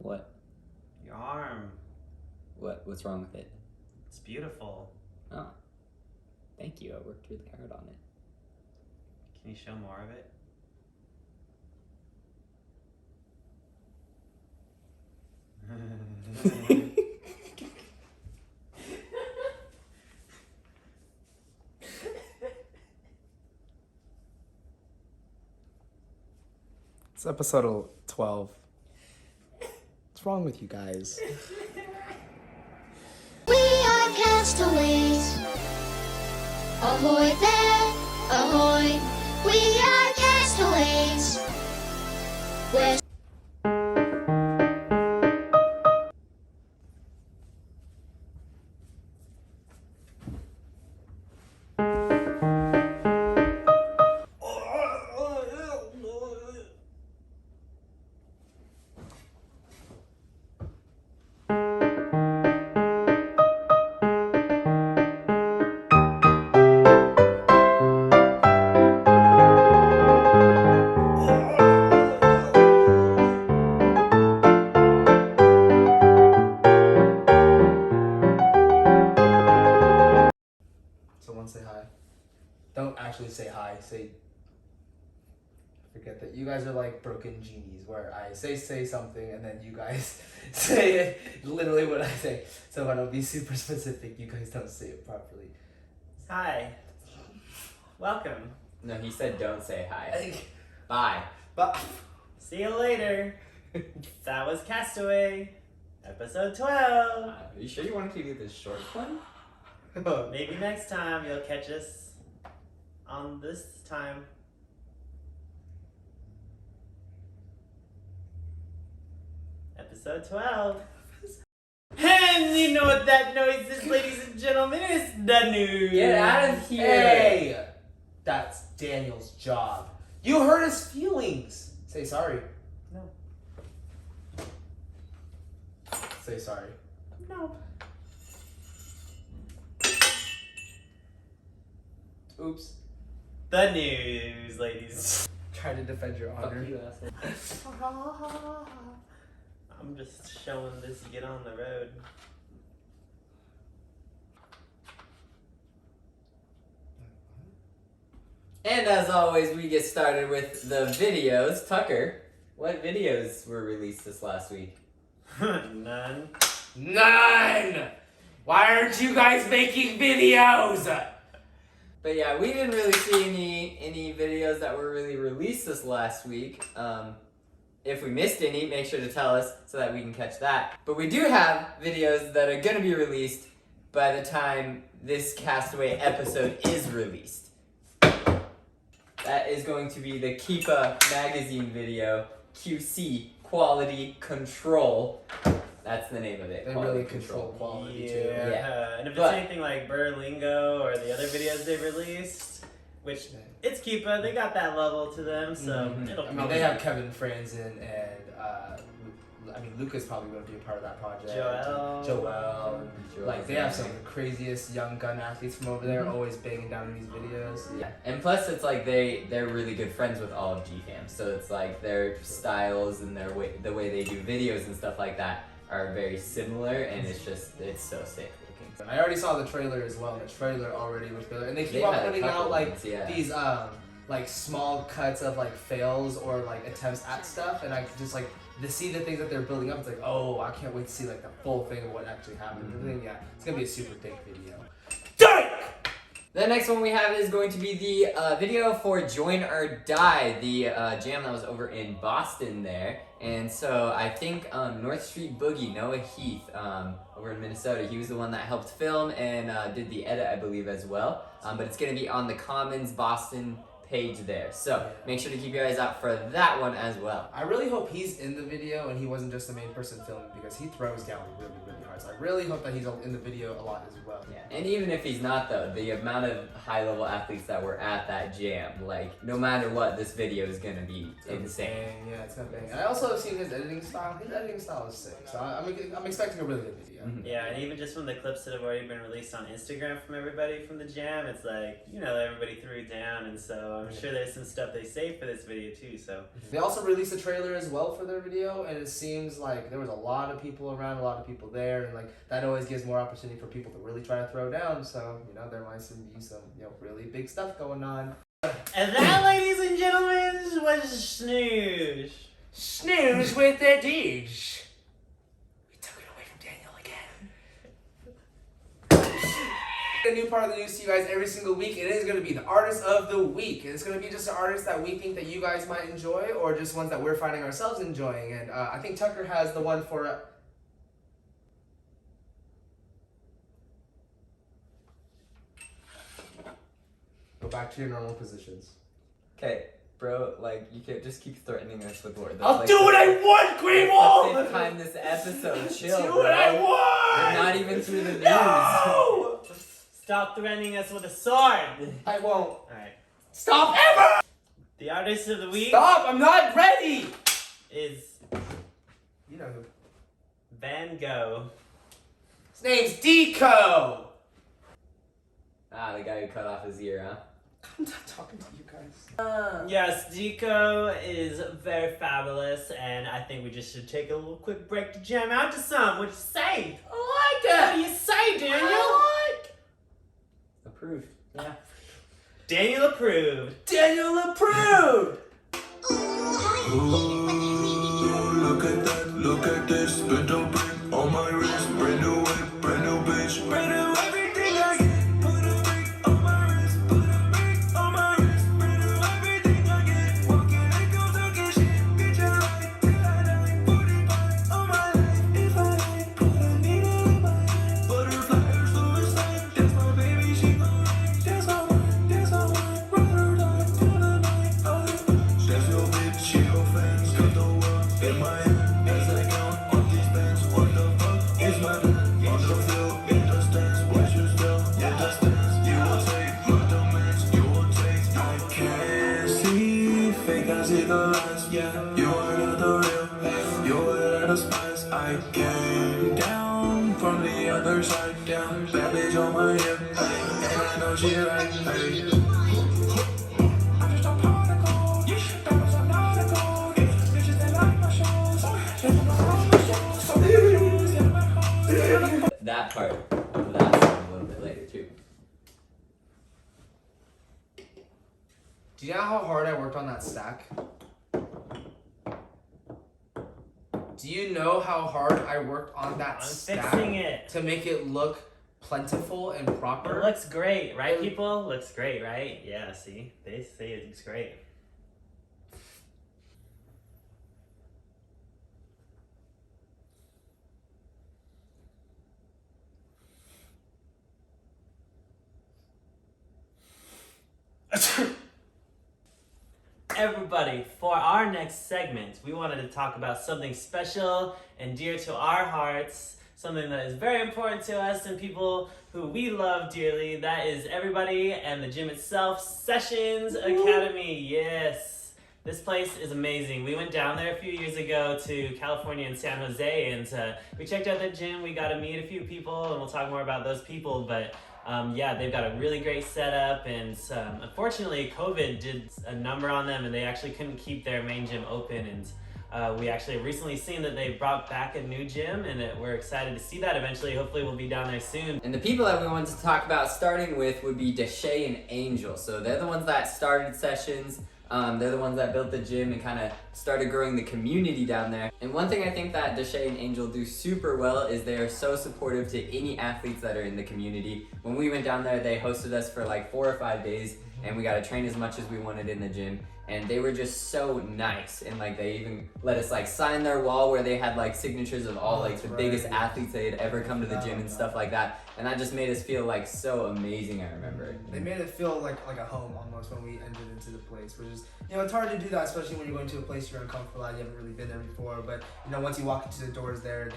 What? Your arm. What's wrong with it? It's beautiful. Oh. Thank you. I worked really hard on it. Can you show more of it? It's episode 12. What's wrong with you guys? We are castaways. Ahoy there, ahoy. We are castaways. We're Someone say hi. Don't actually say hi. Say. Forget that. You guys are like broken genies where I say something and then you guys say literally what I say. So if I don't be super specific, you guys don't say it properly. Hi. Welcome. No, he said don't say hi. Like, Bye. but See you later. That was Castaway. Episode 12. Are you sure you wanted to do this short one? Maybe next time you'll catch us on this time. Episode 12. And you know what that noise is, ladies and gentlemen? It's the news. Get out of here. Hey! That's Daniel's job. You hurt his feelings. Say sorry. No. Say sorry. No. Oops. The news, ladies. Try to defend your honor. Fuck you, asshole. I'm just showing this get on the road. And as always, we get started with the videos. Tucker, what videos were released this last week? None. None! Why aren't you guys making videos? But yeah, we didn't really see any videos that were really released this last week. If we missed any, make sure to tell us so that we can catch that. But we do have videos that are gonna be released by the time this Castaway episode is released. That is going to be the Keepa magazine video, QC, Quality Control. That's the name of it. They Quality really control quality Yeah. too. Yeah. And if it's But- anything like Berlingo or the other videos they released, which it's Keepa, they got that level to them, so Mhm. it'll I mean, probably they have Kevin Franzen and Luca's probably going to be a part of that project. Joel. Like, they have some of the craziest young gun athletes from over there, always banging down in these videos. Yeah, and plus it's like they're really good friends with all of GFAM, so it's like their styles and the way they do videos and stuff like that are very similar, and it's so sick looking. I already saw the trailer as well. The trailer already looks good, and they keep They've on had a putting couple out like ones, yeah. these like small cuts of like fails or like attempts at stuff, and I just like to see the things that they're building up. It's like, oh, I can't wait to see like the full thing of what actually happened. I think, yeah, it's gonna be a super thick video. The next one we have is going to be the video for Join or Die, the jam that was over in Boston there. And so I think North Street Boogie, Noah Heath, over in Minnesota, he was the one that helped film and did the edit, I believe, as well. But it's going to be on the Commons Boston page there. So make sure to keep your eyes out for that one as well. I really hope he's in the video and he wasn't just the main person filming, because he throws down really, really hard. So I really hope that he's in the video a lot as well. Yeah. And even if he's not though, the amount of high-level athletes that were at that jam, like no matter what, this video is gonna be insane. Bang. Yeah, it's gonna bang. And I also have seen his editing style. His editing style is sick. So I'm expecting a really good video. Mhm. Yeah, and even just from the clips that have already been released on Instagram from everybody from the jam, it's like, you know, everybody threw it down, and so I'm sure there's some stuff they saved for this video too. So They also released a trailer as well for their video, and it seems like there was a lot of people around, a lot of people there, and like that always gives more opportunity for people to really try to throw down. So there might be some really big stuff going on. and that, ladies and gentlemen, was Snooze. Snooze with the Deej. We took it away from Daniel again. A new part of the news to you guys every single week. It is going to be the artist of the week. And it's going to be just an artist that we think that you guys might enjoy, or just ones that we're finding ourselves enjoying. And I think Tucker has the one for... Go back to your normal positions. Okay, bro, like, you can't just keep threatening us with war. That's I'll like do what I want, Greenwald! the fifth time this episode. Chill, Do bro. what I want! We're not even through the news. No! Stop threatening us with a sword. I won't. Alright. Stop ever! The artist of the week Stop! I'm not ready! is You know who. Van Gogh. His name's Deco! Ah, the guy who cut off his ear, huh? I'm not talking to you guys. Yes, Deco is very fabulous, and I think we just should take a little quick break to jam out to some. What you say? I like What do it! you say, Daniel? I like Approved. Yeah. Daniel approved. Daniel approved! Look at that, look at this, spindle brick on my wrist, brand new whip, brand new bitch, brand new everything I get. Put a brick on my wrist, put a brick on my wrist, brand new everything I get. Walking and go talking shit, bitch I like till I die. 45 on my life, if I like, put a needle in my eye. Butterfly or suicide, that's my baby, she gon' ride. That's my one, that's my one, ride or die till the night. That's your bitch, she your fans, got the world in my hand as I count on these bands. What the fuck is my plan? On the field, in the stands, watch you still in the stands. You will take my demands, you will take. I can't see fake, I see the lies. Yeah, you are not the real, you are the spies. I came down from the other side, down, bad bitch on my hip, and I know she right. I'm just a particle, that was an article. Bitches they like my shows, That part of that song a little bit later, too. Do you know how hard I worked on that stack? Do you know how hard I worked on that I'm stack fixing it. to make it look plentiful and proper? It looks great, right, people? Looks great, right? Yeah, see? They say it looks great. Everybody, for our next segment, we wanted to talk about something special and dear to our hearts, something that is very important to us and people who we love dearly. That is everybody and the gym itself, Sessions Academy. Yes, this place is amazing. We went down there a few years ago to California and San Jose, and we checked out the gym. We got to meet a few people, and we'll talk more about those people, but yeah, they've got a really great setup, and unfortunately COVID did a number on them and they actually couldn't keep their main gym open, and we actually have recently seen that they brought back a new gym, and we're excited to see that eventually. Hopefully we'll be down there soon. And the people that we wanted to talk about starting with would be Deshay and Angel. So they're the ones that started Sessions. They're the ones that built the gym and kind of started growing the community down there. And one thing I think that Deshay and Angel do super well is they are so supportive to any athletes that are in the community. When we went down there, they hosted us for like 4 or 5 days, and we got to train as much as we wanted in the gym. And they were just so nice, and like they even let us like sign their wall where they had like signatures of all like the biggest athletes they had ever come to the gym and stuff like that. And that just made us feel like so amazing. I remember. They made it feel like a home almost when we entered into the place, which is, it's hard to do that, especially when you're going to a place you're uncomfortable at, you haven't really been there before. But once you walk into the doors there,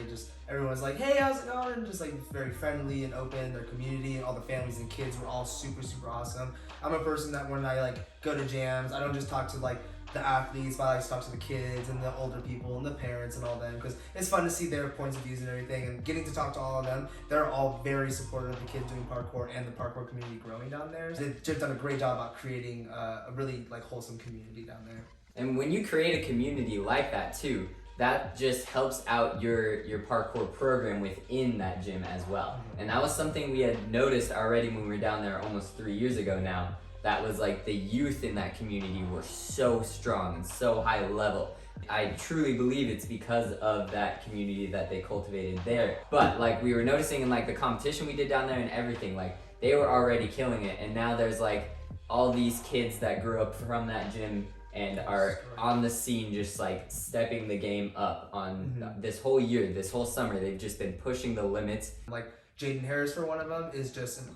everyone's like, hey, how's it going? Just like very friendly and open. Their community and all the families and kids were all super, super awesome. I'm a person that when I like go to jams, I don't just talk to like the athletes, but I like to talk to the kids and the older people and the parents and all them, because it's fun to see their points of views and everything, and getting to talk to all of them. They're all very supportive of the kids doing parkour and the parkour community growing down there. They've done a great job about creating a really like wholesome community down there. And when you create a community like that too, that just helps out your parkour program within that gym as well. And that was something we had noticed already when we were down there almost 3 years ago now. That was like the youth in that community were so strong and so high level. I truly believe it's because of that community that they cultivated there. But like we were noticing in like the competition we did down there and everything, like they were already killing it. And now there's like all these kids that grew up from that gym and are on the scene just like stepping the game up on this whole year, this whole summer. They've just been pushing the limits. Like Jayden Harris, for one of them, is just an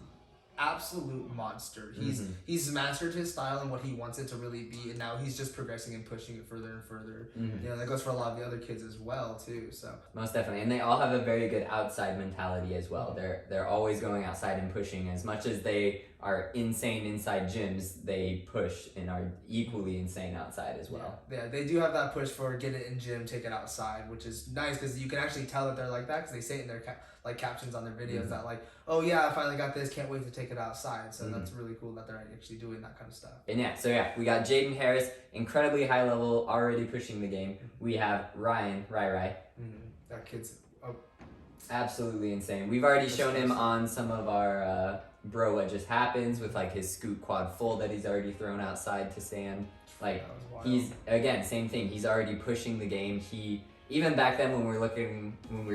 absolute monster. He's mastered his style and what he wants it to really be, and now he's just progressing and pushing it further and further. You know, that goes for a lot of the other kids as well too. So most definitely, and they all have a very good outside mentality as well. They're always going outside and pushing. As much as they are insane inside gyms, they push and are equally insane outside as well. Yeah, they do have that push for get it in gym, take it outside, which is nice because you can actually tell that they're like that because they say it in their like captions on their videos that like, oh yeah, I finally got this, can't wait to take it outside. So that's really cool that they're actually doing that kind of stuff. And we got Jayden Harris, incredibly high level, already pushing the game. We have Ryan, Rai. That kid's absolutely insane. We've already shown him on some of our Bro What Just Happens with like his scoot quad full that he's already thrown outside to Sam. Like he's, again, same thing. He's already pushing the game. Even back then when we were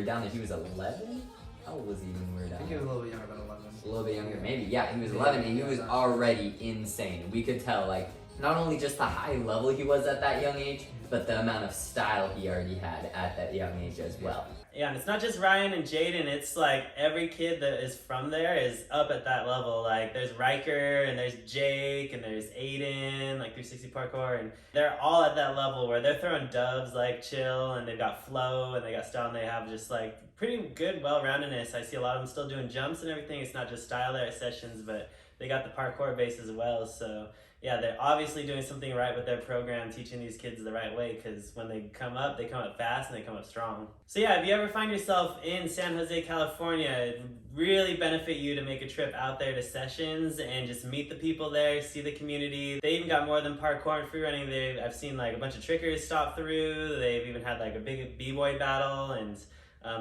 down there, he was 11? How old was he when we were down there? I think he was a little bit younger than 11. A little bit younger, maybe. Yeah, he was 11 and he was already insane. We could tell, like, not only just the high level he was at that young age, but the amount of style he already had at that young age as well. Yeah, and it's not just Ryan and Jayden, it's like every kid that is from there is up at that level. Like there's Ryker and there's Jake and there's Aiden, like 360 parkour, and they're all at that level where they're throwing dubs like chill, and they've got flow and they got style, and they have just like pretty good well-roundedness. I see a lot of them still doing jumps and everything. It's not just style there at sessions, but they got the parkour base as well. So yeah, they're obviously doing something right with their program, teaching these kids the right way, because when they come up fast and they come up strong. So yeah, if you ever find yourself in San Jose, California, it would really benefit you to make a trip out there to sessions and just meet the people there, see the community. They even got more than parkour and free running. I've seen like a bunch of trickers stop through. They've even had like a big b-boy battle, and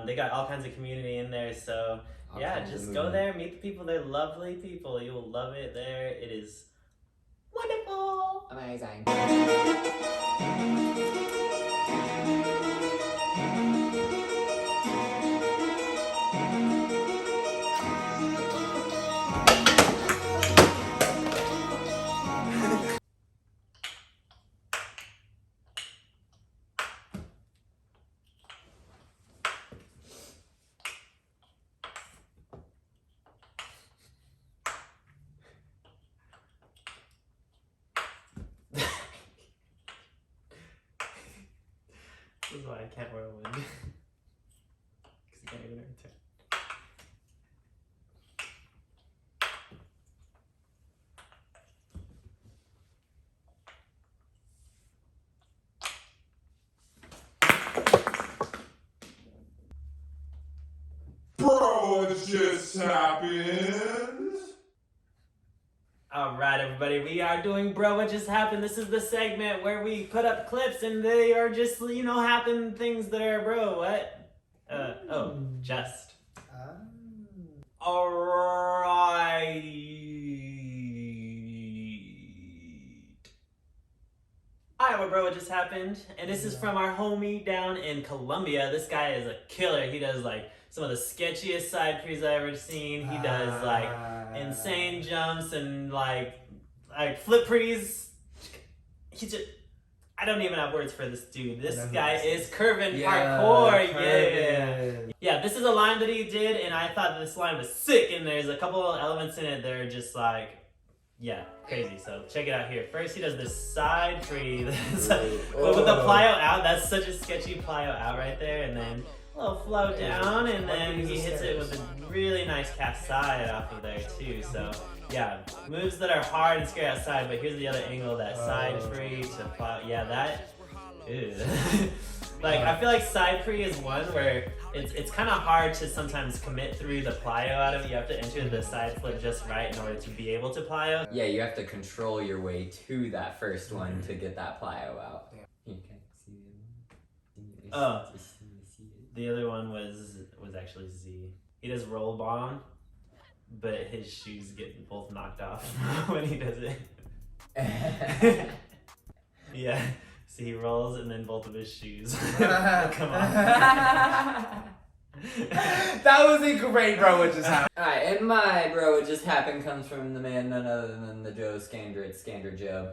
they got all kinds of community in there. So yeah, just go there, meet the people. They're lovely people. You will love it there. It is wonderful. Amazing. This is why I can't wear a wig. Because you can't even return. Bro, it just happened. Alright everybody, we are doing Bro What Just Happened. This is the segment where we put up clips and they are just, you know, happen things that are bro, what? Just. Alright. I have a Bro What Just Happened, and this is from our homie down in Colombia. This guy is a killer. He does like some of the sketchiest side pre's I've ever seen. He does like insane jumps and like flip pre's. I don't even have words for this dude. This guy is Kervin Parkour. Yeah, this is a line that he did, and I thought this line was sick, and there's a couple of elements in it that are just like, yeah, crazy. So check it out here. First, he does this side free. But with the plyo out, that's such a sketchy plyo out right there, and then little float down, and Like then these he hits it with stairs. a really nice cast side off of there too. So yeah, moves that are hard and scary outside, but here's the other angle, that side free to plow. Yeah, that. Ew. Like, I feel like side pre is one where it's kind of hard to sometimes commit through the plyo out of it. You have to enter the side flip just right in order to be able to plyo. Yeah, you have to control your way to that first one to get that plyo out. You can see it. Oh. The other one was actually Z. He does roll bomb, but his shoes get both knocked off when he does it. Yeah. So he rolls and then both of his shoes come off. That was a great bro what just happened. Alright, and my bro, what just happened comes from the man none other than the Joe Scandrett Joe.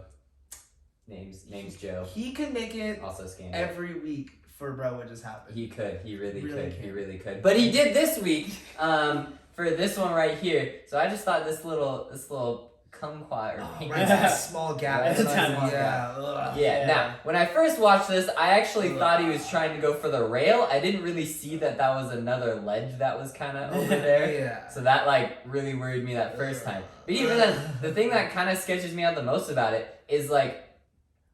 Name's Joe. He could make it Also Scandrett. every week for bro what just happened. He could. He really Really could. He can. really could. But he did this week. For this one right here. So I just thought this little kumquat or pink. Right, that small gap. Right, It's that like, small yeah. Ugh. Yeah. Now, when I first watched this, I actually thought he was trying to go for the rail. I didn't really see that was another ledge that was kind of over there. Yeah. So that like really worried me that first time. But even then, the thing that kind of sketches me out the most about it is like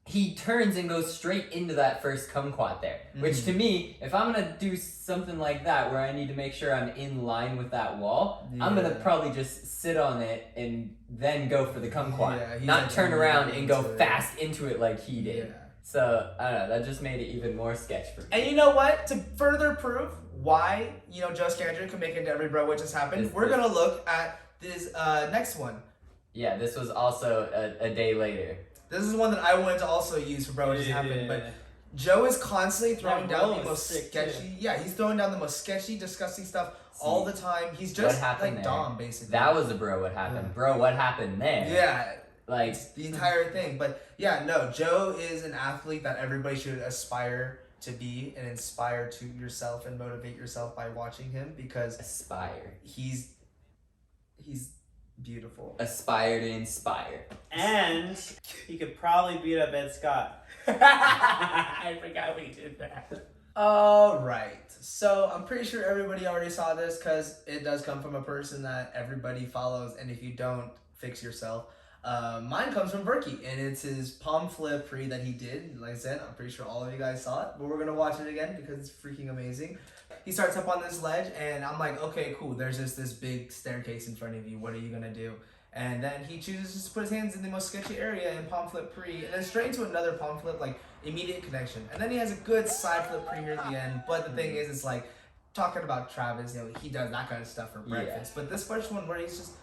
he turns and goes straight into that first kumquat there. Which to me, if I'm gonna do something like that where I need to make sure I'm in line with that wall, I'm gonna probably just sit on it and then go for the kumquat. Yeah, he's not like turn around and go into it. fast into it like he did. Yeah. So I don't know, that just made it even more sketch for me. And you know what? To further prove why, Joe Scandrett can make it to every bro what just happened, we're gonna look at this next one. Yeah, this was also a day later. This is one that I wanted to also use for bro what just happened, but Joe is constantly throwing That down roll the is most sick, sketchy. too. Yeah, he's throwing down the most sketchy, disgusting stuff all the time. He's just happened like there? Dom, basically. That was a bro what happened. Yeah. Bro, what happened there? Yeah, Like it's the entire thing. But yeah, no, Joe is an athlete that everybody should aspire to be and inspire to yourself and motivate yourself by watching him because aspire. he's beautiful. Aspire to inspire. And he could probably beat up Ed Scott. I forgot we did that. Alright, so I'm pretty sure everybody already saw this because it does come from a person that everybody follows, and if you don't, fix yourself. Mine comes from Verkik, and it's his palm flip pre that he did. Like I said, I'm pretty sure all of you guys saw it, but we're gonna watch it again because it's freaking amazing. He starts up on this ledge, and I'm like, okay, cool, there's just this big staircase in front of you, what are you gonna do? And then he chooses to put his hands in the most sketchy area and palm flip pre, and then straight into another palm flip, like immediate connection. And then he has a good side flip pre here at the end, but the thing is, it's like, talking about Travis, he does that kind of stuff for breakfast. But this first one where he's just,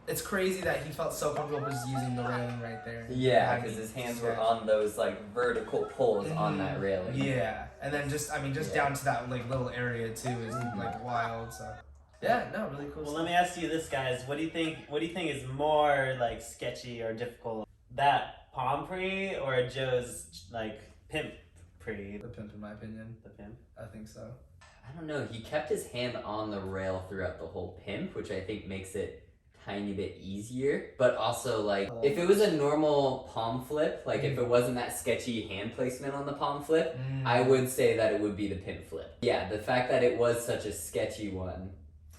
it's crazy that he felt so comfortable just using the railing right there. Yeah, because his hands were on those like vertical pulls on that railing. Yeah, and then just down to that like little area too is like wild. So yeah, no, really cool. Well, stuff. let me ask you this, guys. What do you think is more like sketchy or difficult? That palm pre or Joe's like pimp pre? The pimp, in my opinion. The pimp. I think so. I don't know. He kept his hand on the rail throughout the whole pimp, which I think makes it tiny bit easier. But also, like, if it was a normal palm flip, like if it wasn't that sketchy hand placement on the palm flip, I would say that it would be the pimp flip. Yeah, the fact that it was such a sketchy one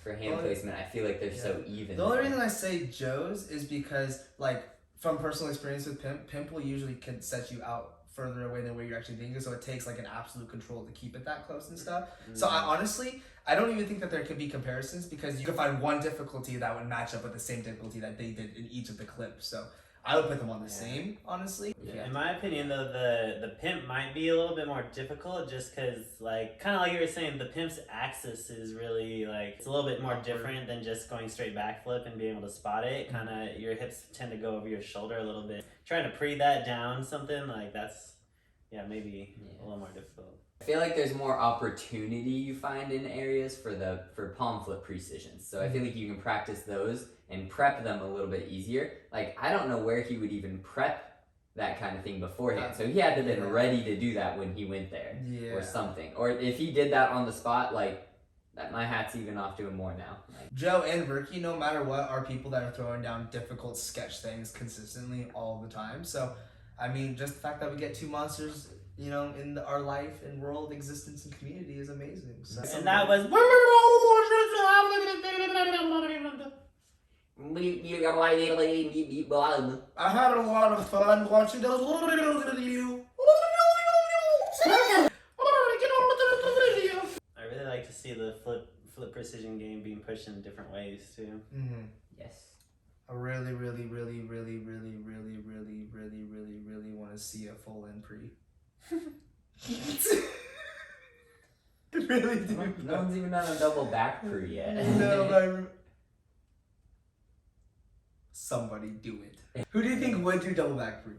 for hand placement, I feel like they're so even. The only reason I say Joe's is because, like, from personal experience with pimp will usually can set you out further away than where you're actually thinking, so it takes like an absolute control to keep it that close and stuff. So I don't even think that there could be comparisons because you could find one difficulty that would match up with the same difficulty that they did in each of the clips. So I would put them on the same, honestly. Yeah. In my opinion, though, the pimp might be a little bit more difficult just because, like, kind of like you were saying, the pimp's axis is really, like, it's a little bit more different than just going straight backflip and being able to spot it. Kind of, your hips tend to go over your shoulder a little bit. Trying to pre that down something, like, that's, maybe a little more difficult. I feel like there's more opportunity you find in areas for palm flip precisions. So I feel like you can practice those and prep them a little bit easier. Like, I don't know where he would even prep that kind of thing beforehand. So he had to have been ready to do that when he went there or something. Or if he did that on the spot, like, that my hat's even off to him more now. Like, Joe and Verkik, no matter what, are people that are throwing down difficult sketch things consistently all the time. So, I mean, just the fact that we get two monsters you know, in our life and world existence and community is amazing. So, And that was. I had a lot of fun watching those. I really like to see the flip precision game being pushed in different ways too. Mm-hmm. Yes. I really want to see a full end pre. Really do. No one's even done a double back pre yet. No, somebody do it. Who do you think would do double back pre?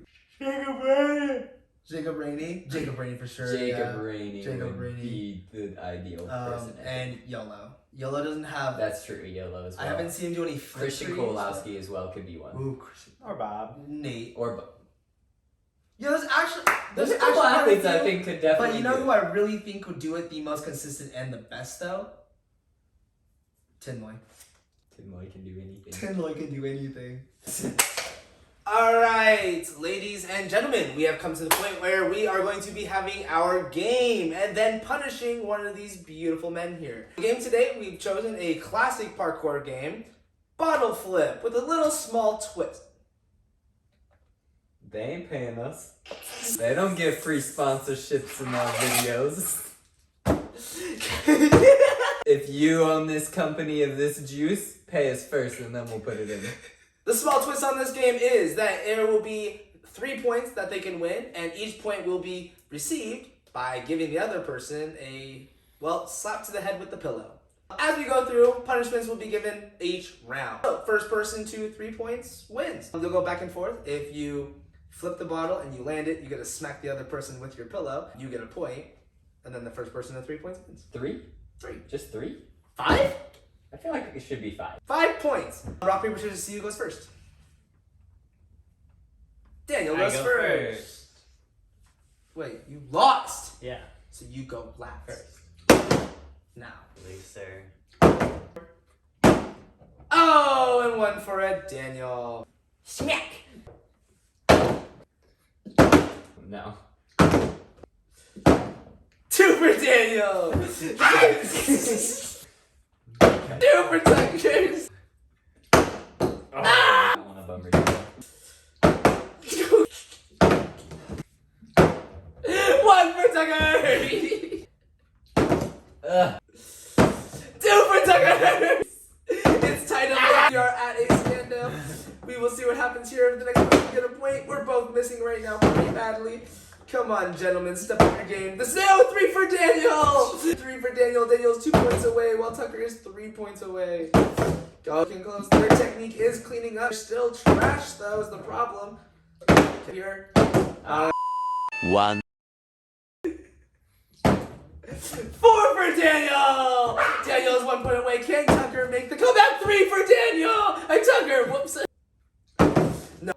Jacob Rainey for sure. Jacob Rainey Jacob would Rainey. be the ideal person. And YOLO. YOLO doesn't have. That's true. YOLO as well. I haven't seen him do any flip Christian pre's. Kowalski as well could be one. Ooh, Christian. Or Bob. Nate. Or Yeah, there's there's a couple actually athletes quite a I few. think could definitely. But you know do who it. I really think would do it the most consistent and the best though? TINLOI. TINLOI can do anything. TINLOI can do anything. Alright, ladies and gentlemen, we have come to the point where we are going to be having our game and then punishing one of these beautiful men here. The game today, we've chosen a classic parkour game, bottle flip, with a little small twist. They ain't paying us. They don't get free sponsorships in our videos. If you own this company of this juice, pay us first and then we'll put it in. The small twist on this game is that there will be 3 points that they can win, and each point will be received by giving the other person a, well, slap to the head with the pillow. As we go through, punishments will be given each round. So, first person to 3 points wins. They'll go back and forth. If you flip the bottle and you land it, you get to smack the other person with your pillow. You get a point, and then the first person to 3 points wins. 3? 3. Just 3? 5? I feel like it should be 5. 5 points. Rock, paper, scissors, see who goes first. Daniel I goes go first. Wait, you lost. Yeah. So you go last. First. Now. Loser. Oh, and one for a Daniel. Smack! No. 2 for Daniel. 2 for Tuckers. I want a bummer. 1 for Tuckers. 2 for Tuckers. It's tied up. We are at a standoff. We will see what happens here. The next person get a point. We're both missing right now pretty badly. Come on, gentlemen, step up your game. The snow, 3 for Daniel. 3 for Daniel. Daniel's 2 points away, while Tucker is 3 points away. Go can close. Their technique is cleaning up. Still trash, though, is the problem. Here. 1. 4 for Daniel. Daniel is 1 point away. Can Tucker make the comeback? 3 for Daniel. And Tucker, whoops. No.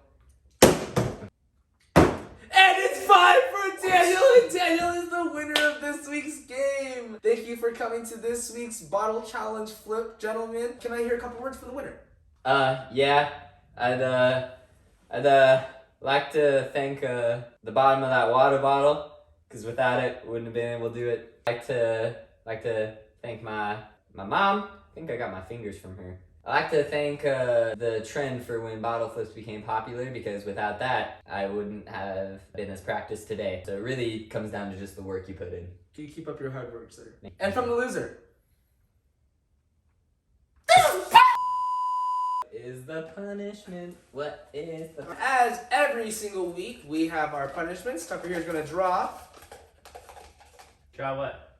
And it's 5 for Daniel, and Daniel is the winner of this week's game. Thank you for coming to this week's bottle challenge flip, gentlemen. Can I hear a couple words for the winner? Yeah. I'd like to thank the bottom of that water bottle, because without it, wouldn't have been able to do it. Like to thank my mom. I think I got my fingers from her. I like to thank the trend for when bottle flips became popular, because without that, I wouldn't have been as practiced today. So it really comes down to just the work you put in. Can you keep up your hard work, sir? And from the loser. Is the punishment? What is the As every single week, we have our punishments. Tucker here is going to draw. Draw what?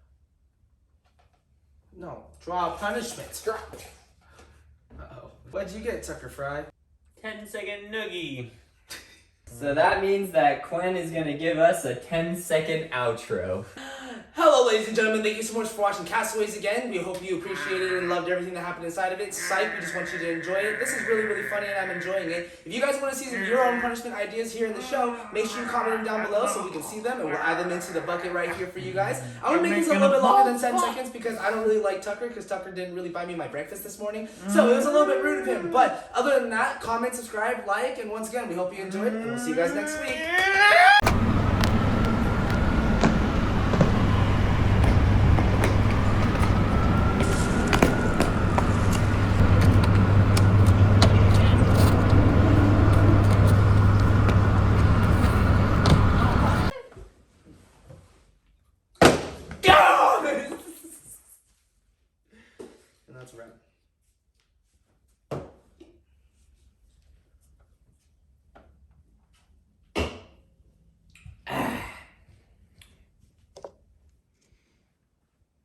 No, draw punishments. Draw. Uh-oh. What'd you get, Tucker Fry? 10-second noogie. So that means that Quinn is going to give us a 10-second outro. Hello, ladies and gentlemen. Thank you so much for watching Castaways again. We hope you appreciated and loved everything that happened inside of it. Psych, we just want you to enjoy it. This is really, really funny, and I'm enjoying it. If you guys want to see some of your own punishment ideas here in the show, make sure you comment them down below so we can see them, and we'll add them into the bucket right here for you guys. I'm going to make this a little bit longer than 10 seconds because I don't really like Tucker, because Tucker didn't really buy me my breakfast this morning. So it was a little bit rude of him. But other than that, comment, subscribe, like, and once again, we hope you enjoyed, and we'll see you guys next week.